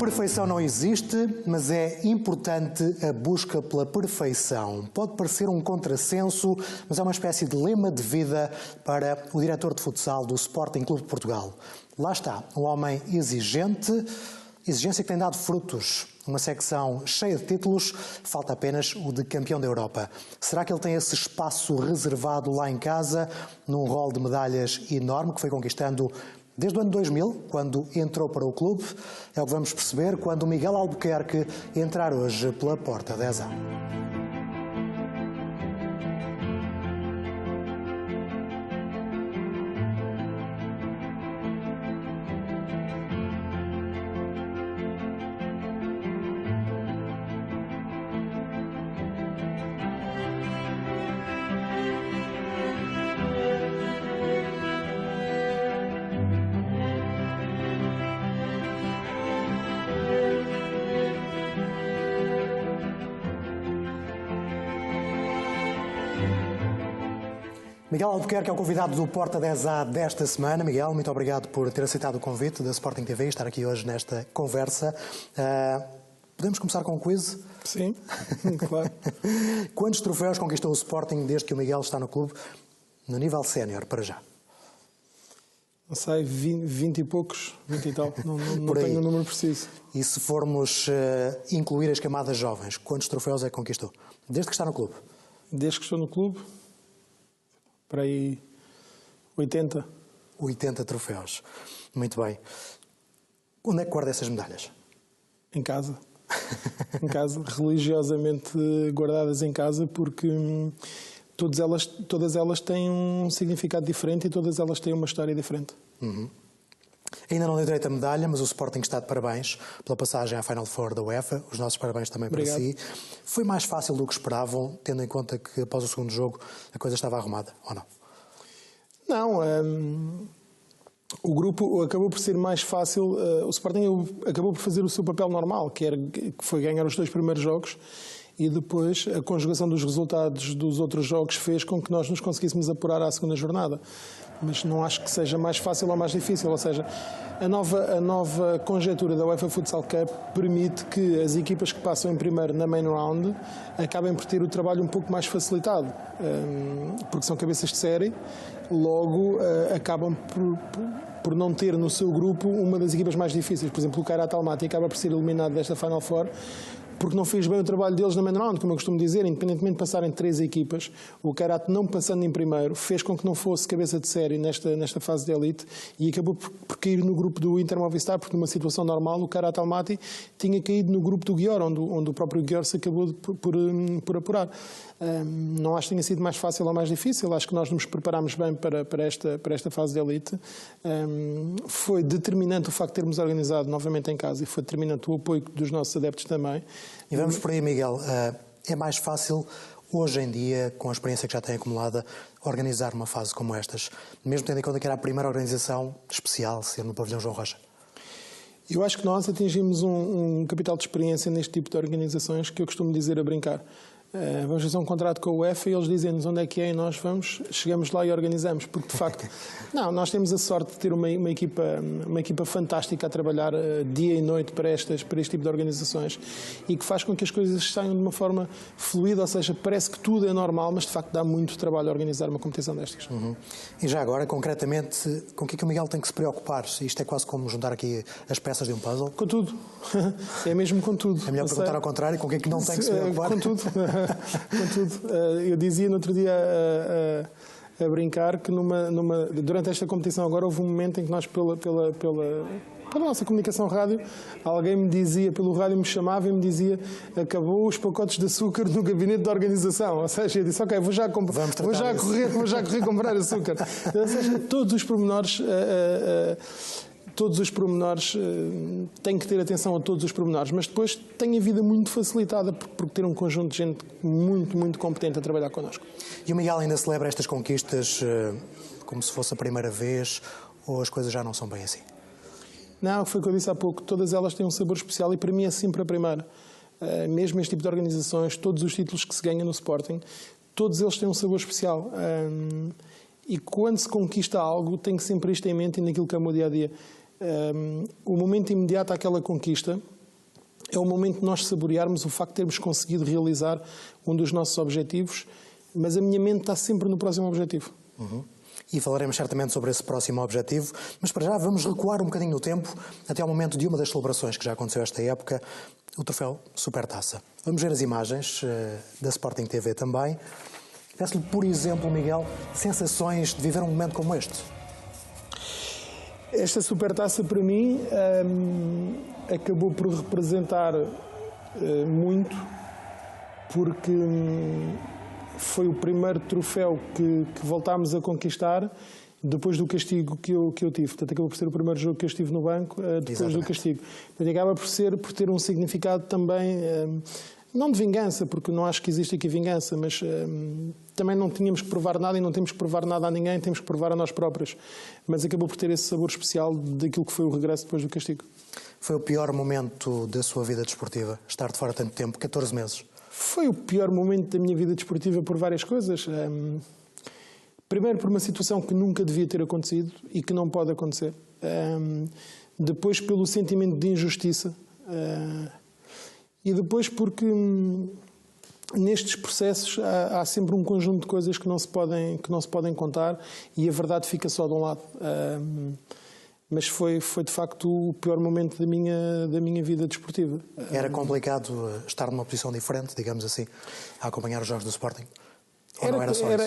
perfeição não existe, mas é importante a busca pela perfeição. Pode parecer um contrassenso, mas é uma espécie de lema de vida para o diretor de futsal do Sporting Clube de Portugal. Lá está, um homem exigente, exigência que tem dado frutos. Uma secção cheia de títulos, falta apenas o de campeão da Europa. Será que ele tem esse espaço reservado lá em casa, num rol de medalhas enorme que foi conquistando desde o ano 2000, quando entrou para o clube? É o que vamos perceber quando o Miguel Albuquerque entrar hoje pela porta de Ezá. Miguel Albuquerque é o convidado do Porta de Ezá desta semana. Miguel, muito obrigado por ter aceitado o convite da Sporting TV e estar aqui hoje nesta conversa. Podemos começar com um quiz? Sim, claro. Quantos troféus conquistou o Sporting desde que o Miguel está no clube, no nível sénior, para já? Não sei, 20 e poucos, 20 e tal, não tenho o número preciso. E se formos incluir as camadas jovens, quantos troféus é que conquistou? Desde que está no clube? Desde que estou no clube, para aí 80. 80 troféus. Muito bem. Onde é que guarda essas medalhas? Em casa. Em casa, religiosamente guardadas em casa, porque todas elas têm um significado diferente e todas elas têm uma história diferente. Ainda não deu direito a medalha, mas o Sporting está de parabéns pela passagem à Final Four da UEFA. Os nossos parabéns também Obrigado. Para si. Foi mais fácil do que esperavam, tendo em conta que após o segundo jogo a coisa estava arrumada, ou não? Não, o grupo acabou por ser mais fácil. O Sporting acabou por fazer o seu papel normal, que foi ganhar os 2 primeiros jogos, e depois a conjugação dos resultados dos outros jogos fez com que nós nos conseguíssemos apurar à segunda jornada. Mas não acho que seja mais fácil ou mais difícil, ou seja, a nova conjectura da UEFA Futsal Cup permite que as equipas que passam em primeiro na main round acabem por ter o trabalho um pouco mais facilitado, porque são cabeças de série, logo acabam por não ter no seu grupo uma das equipas mais difíceis. Por exemplo, o Kairat Almaty acaba por ser eliminado desta Final Four porque não fez bem o trabalho deles na main round, como eu costumo dizer, independentemente de passarem 3 equipas, o Kairat não passando em primeiro fez com que não fosse cabeça de série nesta fase de elite e acabou por cair no grupo do Inter Movistar, porque numa situação normal o Kairat Almaty tinha caído no grupo do Győr, onde o próprio Győr se acabou por apurar. Não acho que tenha sido mais fácil ou mais difícil, acho que nós nos preparámos bem para esta fase de elite. Foi determinante o facto de termos organizado novamente em casa e foi determinante o apoio dos nossos adeptos também. E vamos por aí, Miguel. É mais fácil, hoje em dia, com a experiência que já tem acumulada, organizar uma fase como estas, mesmo tendo em conta que era a primeira organização especial, ser no pavilhão João Rocha? Eu acho que nós atingimos um capital de experiência neste tipo de organizações que eu costumo dizer a brincar. Vamos fazer um contrato com a UEFA e eles dizem-nos onde é que é e nós vamos, chegamos lá e organizamos, porque de facto nós temos a sorte de ter uma equipa fantástica a trabalhar dia e noite para este tipo de organizações e que faz com que as coisas saiam de uma forma fluida, ou seja, parece que tudo é normal, mas de facto dá muito trabalho a organizar uma competição destas. E já agora, concretamente, com o que é que o Miguel tem que se preocupar? Isto é quase como juntar aqui as peças de um puzzle? Com tudo. É mesmo com tudo. É melhor perguntar ao contrário, com o que é que não tem que se preocupar? Com tudo. Contudo, eu dizia no outro dia a brincar que durante esta competição agora houve um momento em que nós pela nossa comunicação rádio, alguém me dizia, pelo rádio me chamava e me dizia acabou os pacotes de açúcar no gabinete da organização, ou seja, eu disse ok, vou já correr comprar açúcar. Ou seja, todos os pormenores têm que ter atenção a todos os pormenores, mas depois tem a vida muito facilitada por ter um conjunto de gente muito, muito competente a trabalhar connosco. E o Miguel ainda celebra estas conquistas como se fosse a primeira vez, ou as coisas já não são bem assim? Não, foi o que eu disse há pouco, todas elas têm um sabor especial e para mim é sempre a primeira. Mesmo este tipo de organizações, todos os títulos que se ganham no Sporting, todos eles têm um sabor especial. E quando se conquista algo, tem que sempre isto em mente e naquilo que é o meu dia-a-dia. O momento imediato àquela conquista é o momento de nós saborearmos o facto de termos conseguido realizar um dos nossos objetivos, mas a minha mente está sempre no próximo objetivo. E falaremos certamente sobre esse próximo objetivo, mas para já vamos recuar um bocadinho no tempo, até ao momento de uma das celebrações que já aconteceu esta época, o troféu Supertaça. Vamos ver as imagens da Sporting TV também. Peço-lhe, por exemplo, Miguel, sensações de viver um momento como este. Esta Supertaça, para mim, acabou por representar muito, porque foi o primeiro troféu que voltámos a conquistar depois do castigo que eu tive. Portanto, acabou por ser o primeiro jogo que eu estive no banco depois Exatamente. Do castigo. Portanto, acaba por ter um significado também, não de vingança, porque não acho que existe aqui vingança, mas também não tínhamos que provar nada e não temos que provar nada a ninguém, temos que provar a nós próprios. Mas acabou por ter esse sabor especial daquilo que foi o regresso depois do castigo. Foi o pior momento da sua vida desportiva, estar de fora tanto tempo, 14 meses? Foi o pior momento da minha vida desportiva por várias coisas. Primeiro, por uma situação que nunca devia ter acontecido e que não pode acontecer. Depois, pelo sentimento de injustiça. E depois, porque nestes processos há sempre um conjunto de coisas que não se podem contar e a verdade fica só de um lado. Mas foi de facto o pior momento da minha vida desportiva. Era complicado estar numa posição diferente, digamos assim, a acompanhar os jogos do Sporting?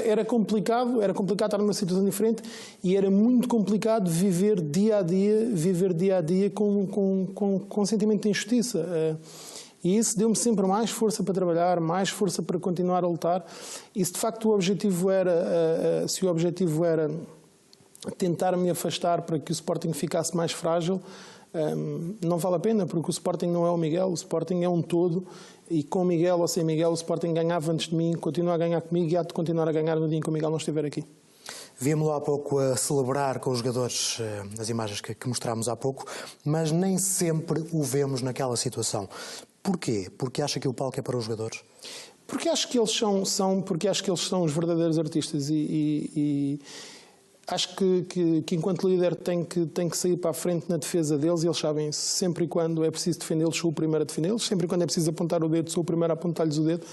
Era complicado estar numa situação diferente e era muito complicado viver dia a dia com sentimento de injustiça. E isso deu-me sempre mais força para trabalhar, mais força para continuar a lutar. E se de facto o objetivo era tentar me afastar para que o Sporting ficasse mais frágil, não vale a pena, porque o Sporting não é o Miguel, o Sporting é um todo, e com Miguel ou sem Miguel o Sporting ganhava antes de mim, continua a ganhar comigo e há de continuar a ganhar no dia em que o Miguel não estiver aqui. Víamos-lo há pouco a celebrar com os jogadores as imagens que mostrámos há pouco, mas nem sempre o vemos naquela situação. Porquê? Porque acha que o palco é para os jogadores? Porque acho que eles são os verdadeiros artistas e acho que enquanto líder tem que sair para a frente na defesa deles, e eles sabem isso. Sempre e quando é preciso defendê-los, sou o primeiro a defendê-los. Sempre e quando é preciso apontar o dedo, sou o primeiro a apontar-lhes o dedo.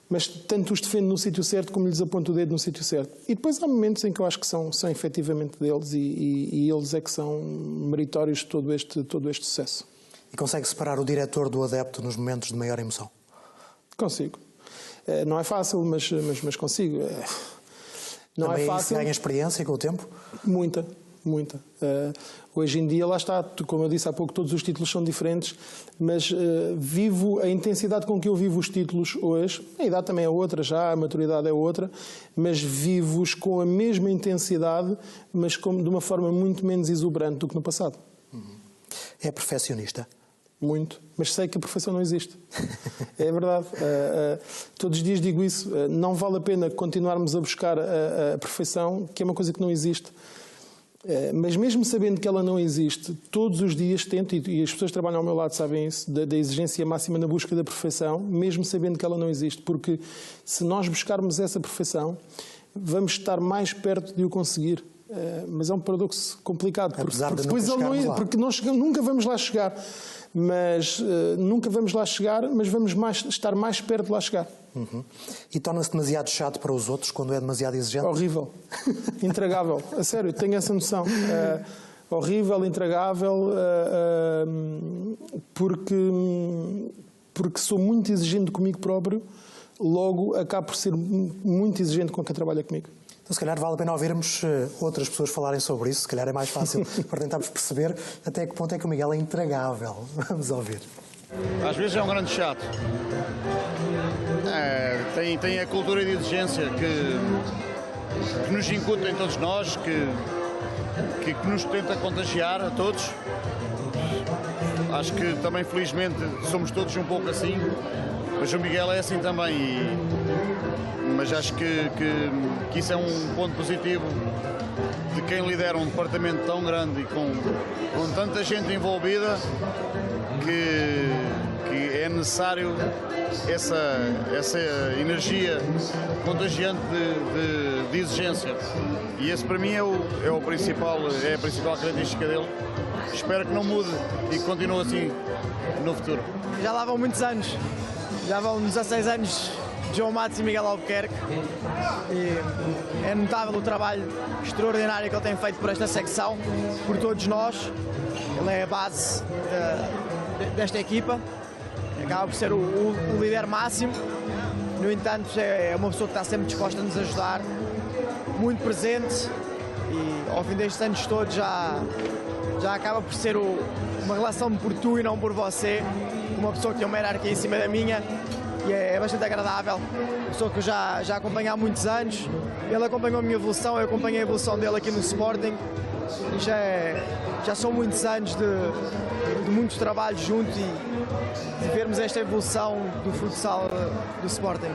Mas tanto os defendo no sítio certo como lhes aponto o dedo no sítio certo. E depois há momentos em que eu acho que são efetivamente deles e eles é que são meritórios de todo este sucesso. E consegue separar o diretor do adepto nos momentos de maior emoção? Consigo. Não é fácil, mas consigo. Não também é fácil. Ganha experiência com o tempo? Muita. Hoje em dia, lá está, como eu disse há pouco, todos os títulos são diferentes, mas vivo a intensidade com que eu vivo os títulos hoje, a idade também é outra já, a maturidade é outra, mas vivo-os com a mesma intensidade, mas de uma forma muito menos exuberante do que no passado. É perfeccionista? Muito, mas sei que a perfeição não existe. É verdade. Todos os dias digo isso. Não vale a pena continuarmos a buscar a perfeição, que é uma coisa que não existe. Mas mesmo sabendo que ela não existe, todos os dias tento, e as pessoas que trabalham ao meu lado sabem isso, da exigência máxima na busca da perfeição, mesmo sabendo que ela não existe. Porque se nós buscarmos essa perfeição, vamos estar mais perto de o conseguir. Mas é um paradoxo complicado, porque depois porque nunca vamos lá chegar. Mas nunca vamos lá chegar, mas vamos estar mais perto de lá chegar. E torna-se demasiado chato para os outros quando é demasiado exigente? Horrível. Intragável. A sério, tenho essa noção. Horrível, intragável, porque sou muito exigente comigo próprio, logo acabo por ser muito exigente com quem trabalha comigo. Então, se calhar, vale a pena ouvirmos outras pessoas falarem sobre isso. Se calhar é mais fácil para tentarmos perceber até que ponto é que o Miguel é intragável. Vamos ouvir. Às vezes é um grande chato. Tem a cultura de exigência que nos incuta em todos nós, que nos tenta contagiar a todos. Acho que também, felizmente, somos todos um pouco assim. Mas o Miguel é assim também. Mas acho que isso é um ponto positivo de quem lidera um departamento tão grande e com tanta gente envolvida que que é necessário essa energia contagiante de exigência. E esse para mim é a principal característica dele. Espero que não mude e que continue assim no futuro. Já lá vão muitos anos, já vão 16 anos de João Matos e Miguel Albuquerque, e é notável o trabalho extraordinário que ele tem feito por esta secção, por todos nós. Ele é a base desta equipa, acaba por ser o líder máximo. No entanto, é uma pessoa que está sempre disposta a nos ajudar, muito presente, e ao fim destes anos todos já acaba por ser uma relação por tu e não por você, uma pessoa que tem uma hierarquia em cima da minha, e é bastante agradável. Uma pessoa que eu já acompanho há muitos anos, ele acompanhou a minha evolução, eu acompanhei a evolução dele aqui no Sporting, e já são muitos anos de muito trabalho junto e de vermos esta evolução do futsal do Sporting.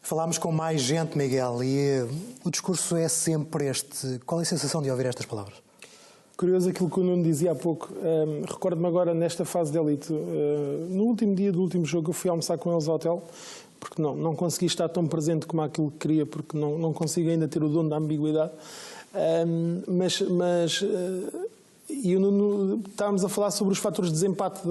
Falámos com mais gente, Miguel, e o discurso é sempre este. Qual é a sensação de ouvir estas palavras? Curioso aquilo que o Nuno dizia há pouco. Recordo-me agora, nesta fase de elite, no último dia do último jogo, eu fui almoçar com eles ao hotel, porque não consegui estar tão presente como aquilo que queria, porque não consigo ainda ter o dom da ambiguidade. E o Nuno, estávamos a falar sobre os fatores de desempate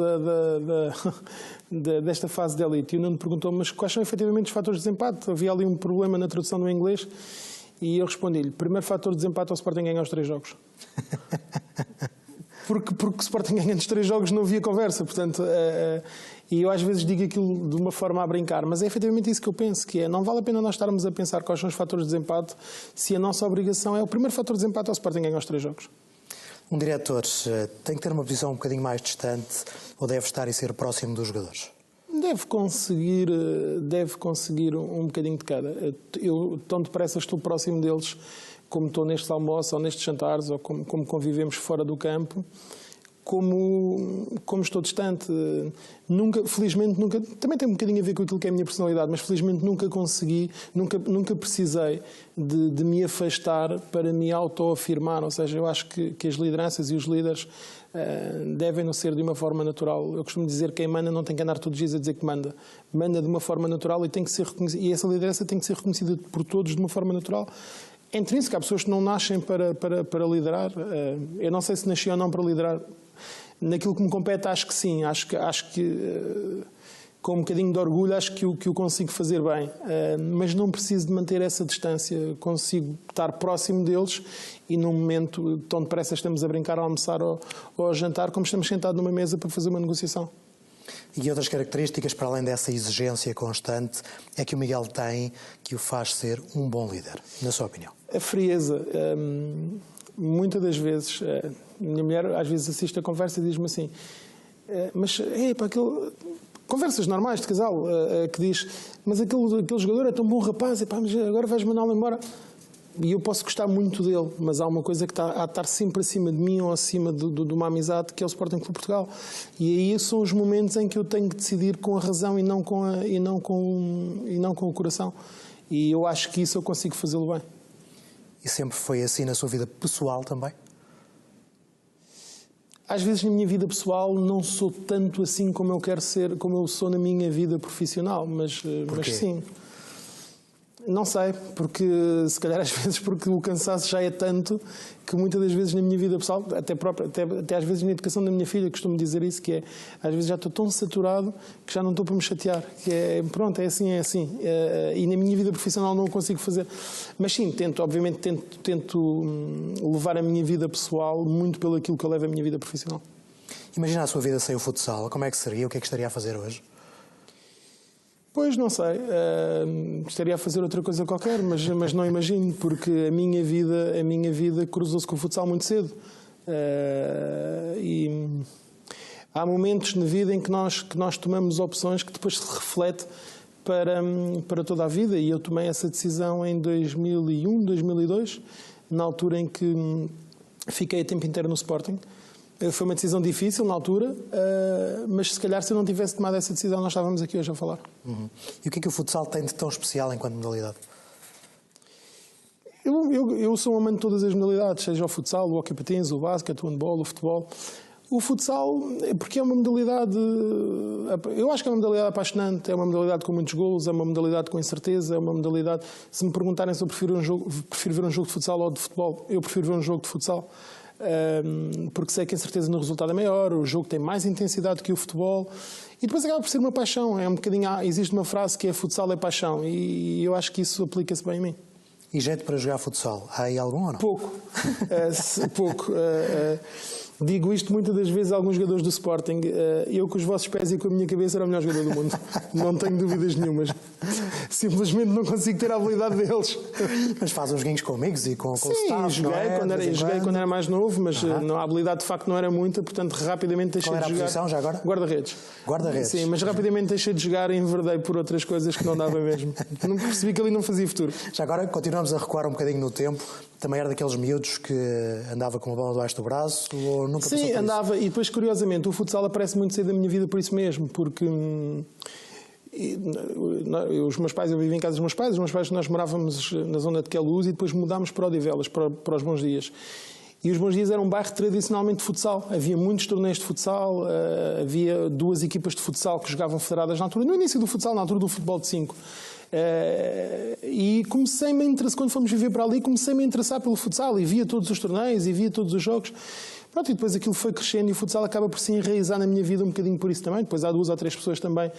desta fase de elite. E o Nuno perguntou, mas quais são efetivamente os fatores de desempate? Havia ali um problema na tradução do inglês. E eu respondi-lhe, primeiro fator de desempate é o Sporting ganhar os 3 jogos. Porque o Sporting ganha os 3 jogos não havia conversa, portanto, e eu às vezes digo aquilo de uma forma a brincar, mas é efetivamente isso que eu penso, que é, não vale a pena nós estarmos a pensar quais são os fatores de desempate, se a nossa obrigação é o primeiro fator de desempate é o Sporting ganhar os 3 jogos. Um diretor tem que ter uma posição um bocadinho mais distante ou deve estar e ser próximo dos jogadores? Deve conseguir um bocadinho de cada. Eu tão depressa estou próximo deles como estou nestes almoços ou nestes jantares ou como convivemos fora do campo, como estou distante. Felizmente nunca, também tem um bocadinho a ver com aquilo que é a minha personalidade, mas felizmente nunca precisei de me afastar para me autoafirmar, ou seja, eu acho que as lideranças e os líderes devem não ser de uma forma natural. Eu costumo dizer que quem manda não tem que andar todos os dias a dizer que manda. Manda de uma forma natural e tem que ser reconhecida, e essa liderança tem que ser reconhecida por todos de uma forma natural. É intrínseco, há pessoas que não nascem para liderar. Eu não sei se nasci ou não para liderar. Naquilo que me compete, acho que sim. Acho que com um bocadinho de orgulho, acho que o consigo fazer bem. Mas não preciso de manter essa distância. Consigo estar próximo deles e, num momento tão depressa, estamos a brincar, a almoçar ou a jantar, como estamos sentados numa mesa para fazer uma negociação. E outras características, para além dessa exigência constante, é que o Miguel tem que o faz ser um bom líder, na sua opinião? A frieza. Muitas das vezes, a minha mulher às vezes assiste a conversa e diz-me assim, mas conversas normais de casal, que diz, mas aquele jogador é tão bom rapaz, mas agora vais mandá-lo embora. E eu posso gostar muito dele, mas há uma coisa que está a estar sempre acima de mim ou acima de uma amizade, que é o Sporting Clube Portugal. E aí são os momentos em que eu tenho que decidir com a razão e não com o coração. E eu acho que isso eu consigo fazê-lo bem. E sempre foi assim na sua vida pessoal também? Às vezes na minha vida pessoal não sou tanto assim como eu quero ser, como eu sou na minha vida profissional, mas sim. Não sei, porque se calhar às vezes porque o cansaço já é tanto que muitas das vezes na minha vida pessoal, até às vezes na educação da minha filha, costumo dizer isso, que é, às vezes já estou tão saturado que já não estou para me chatear, que é, pronto, é assim, e na minha vida profissional não o consigo fazer. Mas sim, obviamente tento levar a minha vida pessoal muito pelo aquilo que eu levo a minha vida profissional. Imagina a sua vida sem o futsal, como é que seria? O que é que estaria a fazer hoje? Pois, não sei. Estaria a fazer outra coisa qualquer, mas não imagino, porque a minha vida cruzou-se com o futsal muito cedo. E há momentos na vida em que nós tomamos opções que depois se reflete para toda a vida. E eu tomei essa decisão em 2001, 2002, na altura em que fiquei a tempo inteiro no Sporting. Foi uma decisão difícil na altura, mas se calhar se eu não tivesse tomado essa decisão nós estávamos aqui hoje a falar. Uhum. E o que é que o futsal tem de tão especial enquanto modalidade? Eu sou um amante de todas as modalidades, seja o futsal, o hóquei patins, o basquete, o handball, o futebol. O futsal, porque é uma modalidade, eu acho que é uma modalidade apaixonante, é uma modalidade com muitos golos, é uma modalidade com incerteza, é uma modalidade, se me perguntarem se eu prefiro ver um jogo de futsal ou de futebol, eu prefiro ver um jogo de futsal, porque sei que a incerteza no resultado é maior, o jogo tem mais intensidade que o futebol, e depois acaba por ser uma paixão, é um bocadinho, existe uma frase que é futsal é paixão, e eu acho que isso aplica-se bem a mim. E jeito para jogar futsal, há aí algum ou não? Pouco, pouco. Digo isto muitas das vezes a alguns jogadores do Sporting. Eu com os vossos pés e com a minha cabeça era o melhor jogador do mundo. Não tenho dúvidas nenhumas. Simplesmente não consigo ter a habilidade deles. Mas faz uns joguinhos com amigos e com o Sim, staff, joguei quando era mais novo, mas a habilidade de facto não era muita, portanto rapidamente deixei de jogar. Qual era a posição já agora? Guarda-redes. Guarda-redes. Sim, mas rapidamente deixei de jogar e enverdei por outras coisas que não dava mesmo. Não percebi que ali não fazia futuro. Já agora continuamos a recuar um bocadinho no tempo. Também era daqueles miúdos que andava com a bola debaixo do braço ou nunca passou por isso? Sim, andava. E depois, curiosamente, o futsal aparece muito cedo na minha vida por isso mesmo, porque os meus pais, eu vivia em casa dos meus pais, nós morávamos na zona de Queluz e depois mudámos para Odivelas, para os Bons Dias. E os Bons Dias era um bairro tradicionalmente de futsal. Havia muitos torneios de futsal, havia 2 equipas de futsal que jogavam federadas na altura, no início do futsal, na altura do futebol de 5. E comecei-me a interessar, quando fomos viver para ali, comecei-me a interessar pelo futsal e via todos os torneios e via todos os jogos. Pronto, e depois aquilo foi crescendo e o futsal acaba por se enraizar na minha vida um bocadinho por isso também. Depois há 2 ou 3 pessoas também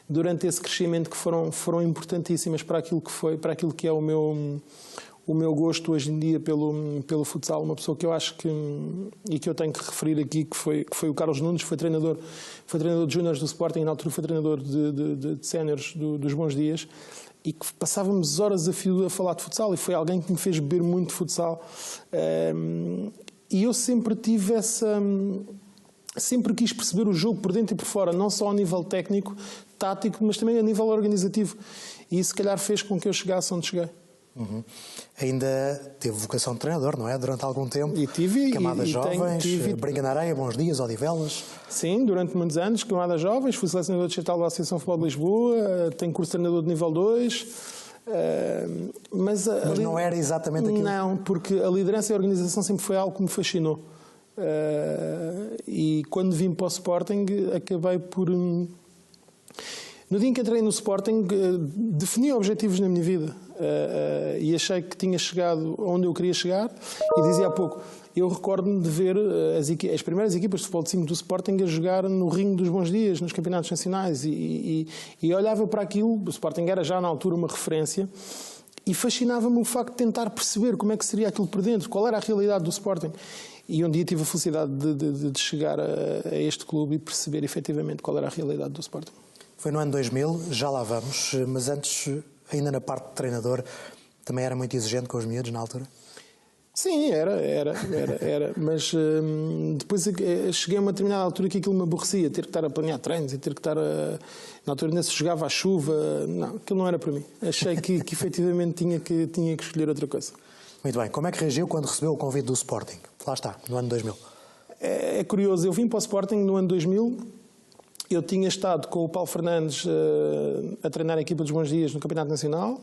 durante esse crescimento que foram importantíssimas para aquilo que é o meu gosto hoje em dia pelo futsal. Uma pessoa que eu acho que eu tenho que referir aqui, que foi o Carlos Nunes, foi treinador de júniores do Sporting e na altura foi treinador de séniores dos Bons Dias, e que passávamos horas a fio a falar de futsal, e foi alguém que me fez beber muito de futsal. E eu sempre tive sempre quis perceber o jogo por dentro e por fora, não só ao nível técnico, tático, mas também a nível organizativo. E isso, se calhar, fez com que eu chegasse onde cheguei. Uhum. Ainda teve vocação de treinador, não é? Durante algum tempo. E tive. Camadas Jovens, Brinca na Areia, Bons Dias, Odivelas. Sim, durante muitos anos, Camadas Jovens, fui selecionador distrital da Associação de Futebol de Lisboa, tenho curso de treinador de nível 2. Mas não era exatamente aquilo? Não, porque a liderança e a organização sempre foi algo que me fascinou. E quando vim para o Sporting, acabei por... No dia em que entrei no Sporting, defini objetivos na minha vida e achei que tinha chegado onde eu queria chegar. E dizia há pouco, eu recordo-me de ver as primeiras equipas de futebol de 5 do Sporting a jogar no ringue dos Bons Dias, nos campeonatos nacionais, e olhava para aquilo. O Sporting era já na altura uma referência e fascinava-me o facto de tentar perceber como é que seria aquilo por dentro, qual era a realidade do Sporting. E um dia tive a felicidade de chegar a este clube e perceber efetivamente qual era a realidade do Sporting. Foi no ano 2000, já lá vamos, mas antes, ainda na parte de treinador, também era muito exigente com os miúdos na altura? Sim, era, mas depois cheguei a uma determinada altura que aquilo me aborrecia, ter que estar a planear treinos e ter que estar a... Na altura ainda se jogava à chuva, não, aquilo não era para mim. Achei que efetivamente tinha que escolher outra coisa. Muito bem, como é que reagiu quando recebeu o convite do Sporting? Lá está, no ano 2000. É curioso, eu vim para o Sporting no ano 2000, eu tinha estado com o Paulo Fernandes a treinar a equipa dos Bons Dias no Campeonato Nacional.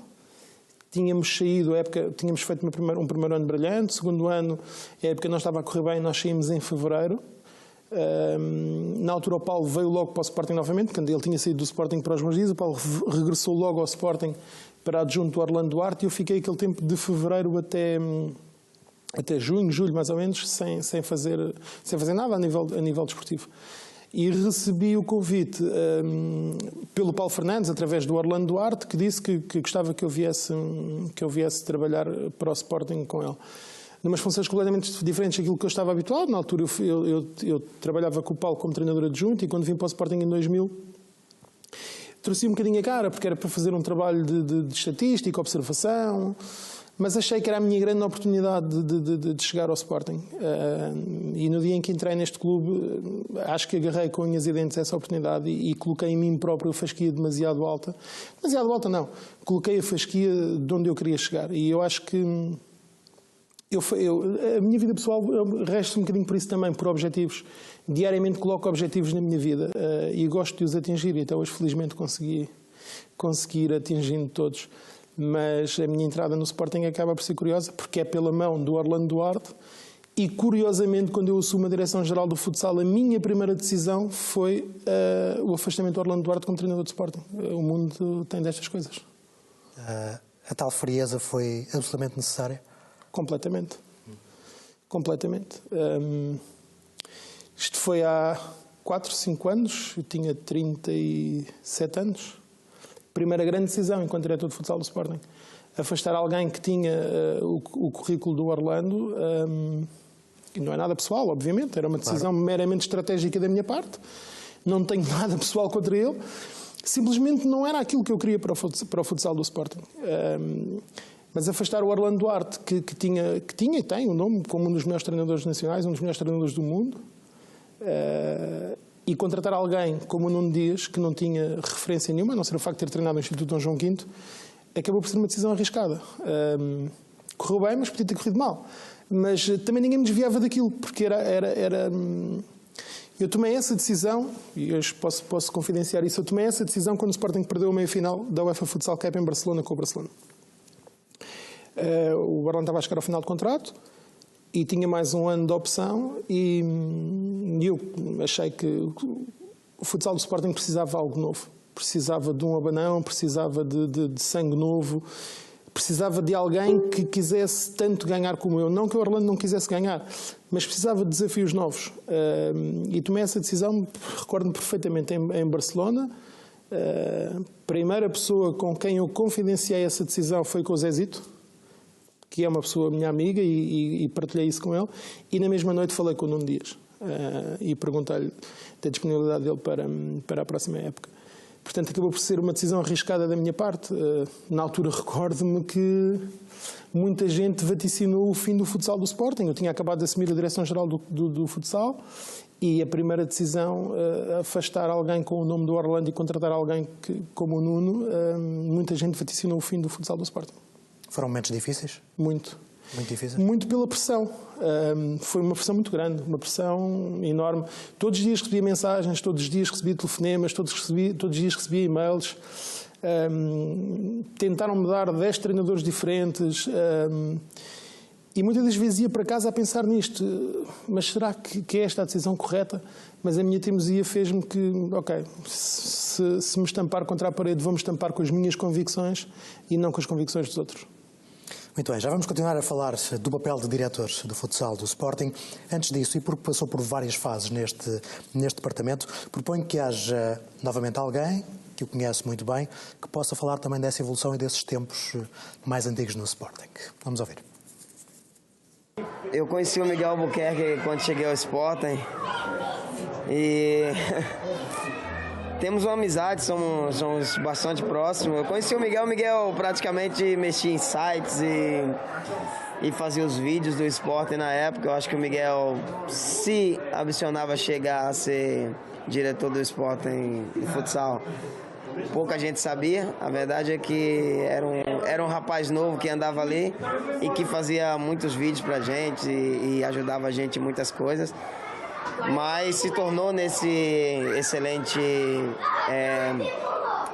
Tínhamos saído, tínhamos feito um primeiro ano brilhante, segundo ano, a época não estava a correr bem, nós saímos em fevereiro. Na altura o Paulo veio logo para o Sporting novamente, quando ele tinha saído do Sporting para os Bons Dias, o Paulo regressou logo ao Sporting para adjunto do Orlando Duarte e eu fiquei aquele tempo de fevereiro até junho, julho mais ou menos, sem fazer nada a nível desportivo. E recebi o convite pelo Paulo Fernandes, através do Orlando Duarte, que disse que gostava que eu viesse trabalhar para o Sporting com ele. Numas funções completamente diferentes daquilo que eu estava habituado. Na altura eu trabalhava com o Paulo como treinador adjunto e quando vim para o Sporting em 2000 trouxe um bocadinho a cara, porque era para fazer um trabalho de estatística, observação, mas achei que era a minha grande oportunidade de chegar ao Sporting. E no dia em que entrei neste clube, acho que agarrei com unhas e dentes essa oportunidade e coloquei em mim próprio a fasquia demasiado alta. Demasiado alta não, coloquei a fasquia de onde eu queria chegar. E eu acho que a minha vida pessoal resta um bocadinho por isso também, por objetivos. Diariamente coloco objetivos na minha vida e gosto de os atingir. Então hoje felizmente consegui ir atingindo todos. Mas a minha entrada no Sporting acaba por ser curiosa, porque é pela mão do Orlando Duarte E, curiosamente, quando eu assumo a direção-geral do futsal, a minha primeira decisão foi o afastamento do Orlando Duarte como treinador de Sporting. O mundo tem destas coisas. A tal frieza foi absolutamente necessária? Completamente. Completamente. Isto foi há 4, 5 anos, eu tinha 37 anos. Primeira grande decisão enquanto diretor de futsal do Sporting. Afastar alguém que tinha o currículo do Orlando, e não é nada pessoal, obviamente, era uma decisão meramente estratégica da minha parte, não tenho nada pessoal contra ele, simplesmente não era aquilo que eu queria para o futsal do Sporting. Mas afastar o Orlando Duarte, que tinha e tem o nome como um dos melhores treinadores nacionais, um dos melhores treinadores do mundo, e contratar alguém como o Nuno Dias, que não tinha referência nenhuma, a não ser o facto de ter treinado no Instituto Dom João V, acabou por ser uma decisão arriscada. Correu bem, mas podia ter corrido mal. Mas também ninguém me desviava daquilo, porque eu tomei essa decisão, e hoje posso confidenciar isso, eu tomei essa decisão quando o Sporting perdeu a meia-final da UEFA Futsal Cup em Barcelona com o Barcelona. O Orlando estava a chegar ao final de contrato e tinha mais um ano de opção e eu achei que o futsal do Sporting precisava de algo novo. Precisava de um abanão, precisava de sangue novo, precisava de alguém que quisesse tanto ganhar como eu. Não que o Orlando não quisesse ganhar, mas precisava de desafios novos. E tomei essa decisão, recordo-me perfeitamente, em Barcelona. A primeira pessoa com quem eu confidenciei essa decisão foi com o Zezito, que é uma pessoa minha amiga, e partilhei isso com ele. E na mesma noite falei com o Nuno Dias e perguntei-lhe da disponibilidade dele para a próxima época. Portanto, acabou por ser uma decisão arriscada da minha parte. Na altura, recordo-me que muita gente vaticinou o fim do futsal do Sporting. Eu tinha acabado de assumir a direção-geral do futsal e a primeira decisão, afastar alguém com o nome do Orlando e contratar alguém como o Nuno, muita gente vaticinou o fim do futsal do Sporting. Foram momentos difíceis? Muito. Muito difícil? Muito pela pressão. Foi uma pressão muito grande, uma pressão enorme. Todos os dias recebia mensagens, todos os dias recebia telefonemas, todos os dias recebia e-mails. Tentaram-me dar 10 treinadores diferentes. E muitas das vezes ia para casa a pensar nisto. Mas será que é esta a decisão correta? Mas a minha teimosia fez-me que, ok, se me estampar contra a parede, vou-me estampar com as minhas convicções e não com as convicções dos outros. Muito bem, já vamos continuar a falar do papel de diretor do futsal do Sporting. Antes disso, e porque passou por várias fases neste departamento, proponho que haja novamente alguém que o conhece muito bem, que possa falar também dessa evolução e desses tempos mais antigos no Sporting. Vamos ouvir. Eu conheci o Miguel Albuquerque quando cheguei ao Sporting e temos uma amizade, somos bastante próximos. Eu conheci o Miguel praticamente mexia em sites e fazia os vídeos do Sporting na época. Eu acho que o Miguel se ambicionava chegar a ser diretor do Sporting de futsal. Pouca gente sabia, a verdade é que era um rapaz novo que andava ali e que fazia muitos vídeos pra gente e ajudava a gente em muitas coisas. Mas se tornou nesse excelente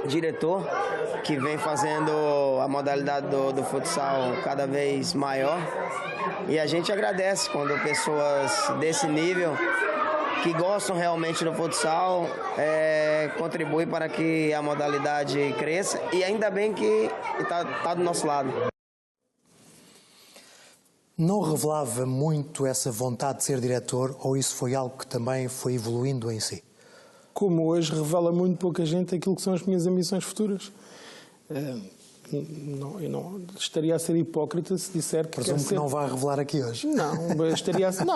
diretor que vem fazendo a modalidade do futsal cada vez maior. E a gente agradece quando pessoas desse nível, que gostam realmente do futsal, contribuem para que a modalidade cresça. E ainda bem que está do nosso lado. Não revelava muito essa vontade de ser diretor, ou isso foi algo que também foi evoluindo em si? Como hoje revela muito pouca gente aquilo que são as minhas ambições futuras. Eu não estaria a ser hipócrita se disser que presumo que não vai revelar aqui hoje. Não,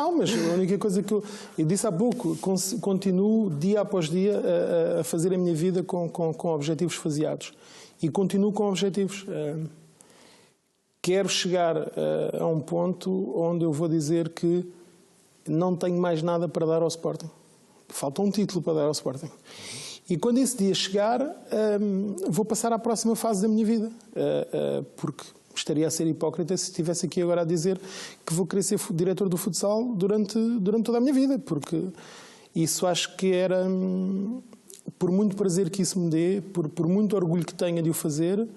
mas a única coisa que eu disse há pouco, continuo dia após dia a fazer a minha vida com objetivos faseados. E continuo com objetivos. Quero chegar a um ponto onde eu vou dizer que não tenho mais nada para dar ao Sporting. Falta um título para dar ao Sporting. E quando esse dia chegar, vou passar à próxima fase da minha vida. Porque estaria a ser hipócrita se estivesse aqui agora a dizer que vou querer ser diretor do futsal durante toda a minha vida. Porque isso acho que era, por muito prazer que isso me dê, por muito orgulho que tenha de o fazer,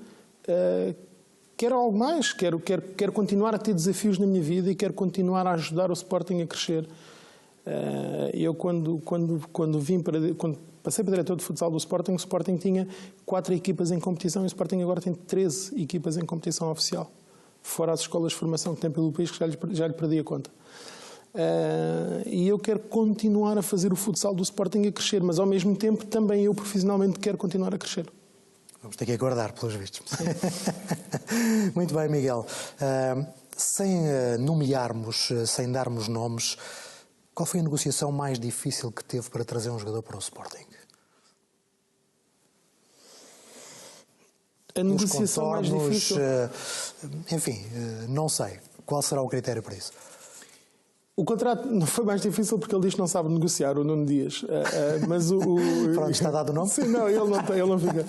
quero algo mais, quero continuar a ter desafios na minha vida e quero continuar a ajudar o Sporting a crescer. Eu, quando passei para diretor de futsal do Sporting, o Sporting tinha 4 equipas em competição e o Sporting agora tem 13 equipas em competição oficial, fora as escolas de formação que tem pelo país, que já lhe perdi a conta. E eu quero continuar a fazer o futsal do Sporting a crescer, mas ao mesmo tempo também eu profissionalmente quero continuar a crescer. Vamos ter que aguardar, pelos vistos. Muito bem, Miguel. Sem nomearmos, sem darmos nomes, qual foi a negociação mais difícil que teve para trazer um jogador para o Sporting? A negociação mais difícil... Enfim, não sei. Qual será o critério para isso? O contrato não foi mais difícil porque ele diz que não sabe negociar, o Nuno Dias. Mas Pronto, está dado o nome? Sim, não, ele não fica.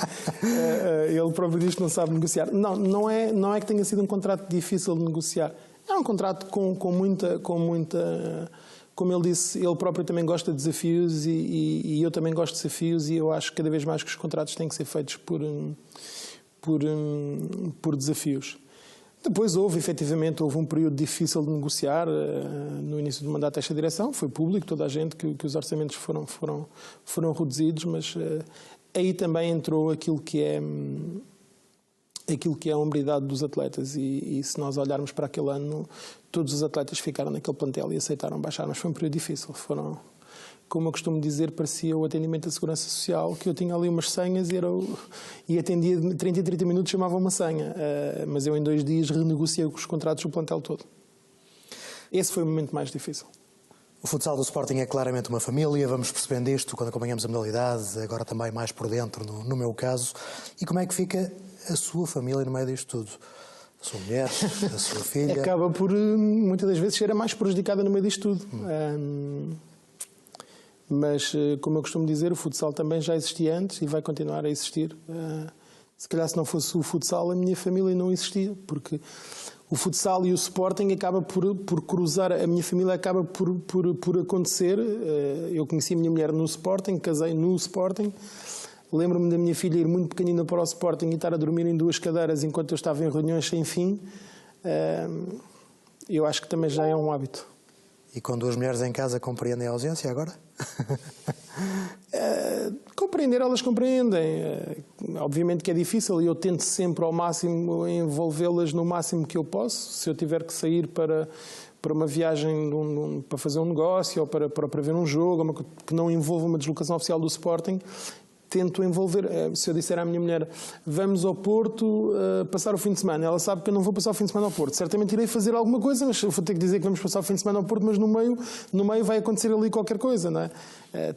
Ele próprio diz que não sabe negociar. Não é que tenha sido um contrato difícil de negociar. É um contrato com muita... Como ele disse, ele próprio também gosta de desafios e eu também gosto de desafios, e eu acho cada vez mais que os contratos têm que ser feitos por desafios. Depois efetivamente houve um período difícil de negociar no início do mandato desta direção, foi público, toda a gente, que os orçamentos foram reduzidos, mas aí também entrou aquilo que é a hombridade dos atletas e se nós olharmos para aquele ano, todos os atletas ficaram naquele plantel e aceitaram baixar, mas foi um período difícil. Como eu costumo dizer, parecia o atendimento da Segurança Social, que eu tinha ali umas senhas e atendia 30 em 30 minutos, chamava uma senha. Mas eu em 2 dias renegociei os contratos do plantel todo. Esse foi o momento mais difícil. O futsal do Sporting é claramente uma família, vamos percebendo isto quando acompanhamos a modalidade, agora também mais por dentro, no meu caso. E como é que fica a sua família no meio disto tudo? A sua mulher, a sua filha? Acaba por, muitas das vezes, ser a mais prejudicada no meio disto tudo. Mas, como eu costumo dizer, o futsal também já existia antes e vai continuar a existir. Se calhar, se não fosse o futsal, a minha família não existia, porque o futsal e o Sporting acaba por cruzar, a minha família acaba por acontecer. Eu conheci a minha mulher no Sporting, casei no Sporting. Lembro-me da minha filha ir muito pequenina para o Sporting e estar a dormir em 2 cadeiras enquanto eu estava em reuniões sem fim. Eu acho que também já é um hábito. E com 2 mulheres em casa compreendem a ausência agora? Compreender, elas compreendem. Obviamente que é difícil e eu tento sempre ao máximo envolvê-las no máximo que eu posso. Se eu tiver que sair para uma viagem, para fazer um negócio ou para ver um jogo que não envolva uma deslocação oficial do Sporting, tento envolver. Se eu disser à minha mulher, vamos ao Porto passar o fim de semana, ela sabe que eu não vou passar o fim de semana ao Porto. Certamente irei fazer alguma coisa, mas vou ter que dizer que vamos passar o fim de semana ao Porto, mas no meio vai acontecer ali qualquer coisa, não é?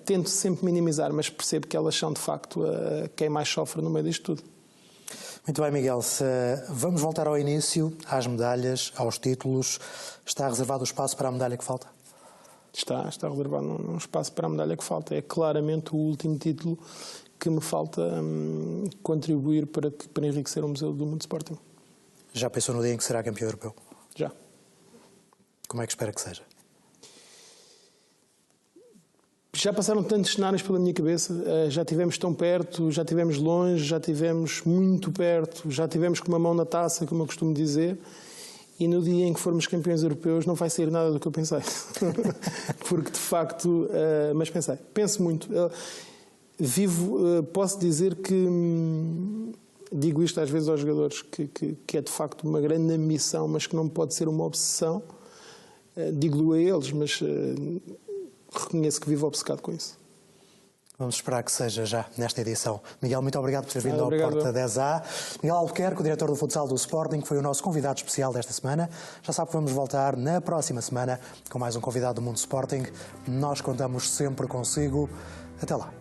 Tento sempre minimizar, mas percebo que elas são, de facto, quem mais sofre no meio disto tudo. Muito bem, Miguel. Vamos voltar ao início, às medalhas, aos títulos. Está reservado o espaço para a medalha que falta? Está reservado um espaço para a medalha que falta. É claramente o último título que me falta contribuir para enriquecer o Museu do Mundo Sporting. Já pensou no dia em que será campeão europeu? Já. Como é que espera que seja? Já passaram tantos cenários pela minha cabeça. Já tivemos tão perto, já tivemos longe, já tivemos muito perto, já tivemos com uma mão na taça, como eu costumo dizer. E no dia em que formos campeões europeus não vai sair nada do que eu pensei. Porque, de facto... mas pensei. Penso muito. Posso dizer que... digo isto às vezes aos jogadores, que é, de facto, uma grande ambição, mas que não pode ser uma obsessão. Digo-lhe a eles, mas reconheço que vivo obcecado com isso. Vamos esperar que seja já nesta edição. Miguel, muito obrigado por ter vindo ao Porta 10A. Miguel Albuquerque, o diretor do futsal do Sporting, foi o nosso convidado especial desta semana. Já sabe que vamos voltar na próxima semana com mais um convidado do Mundo Sporting. Nós contamos sempre consigo. Até lá.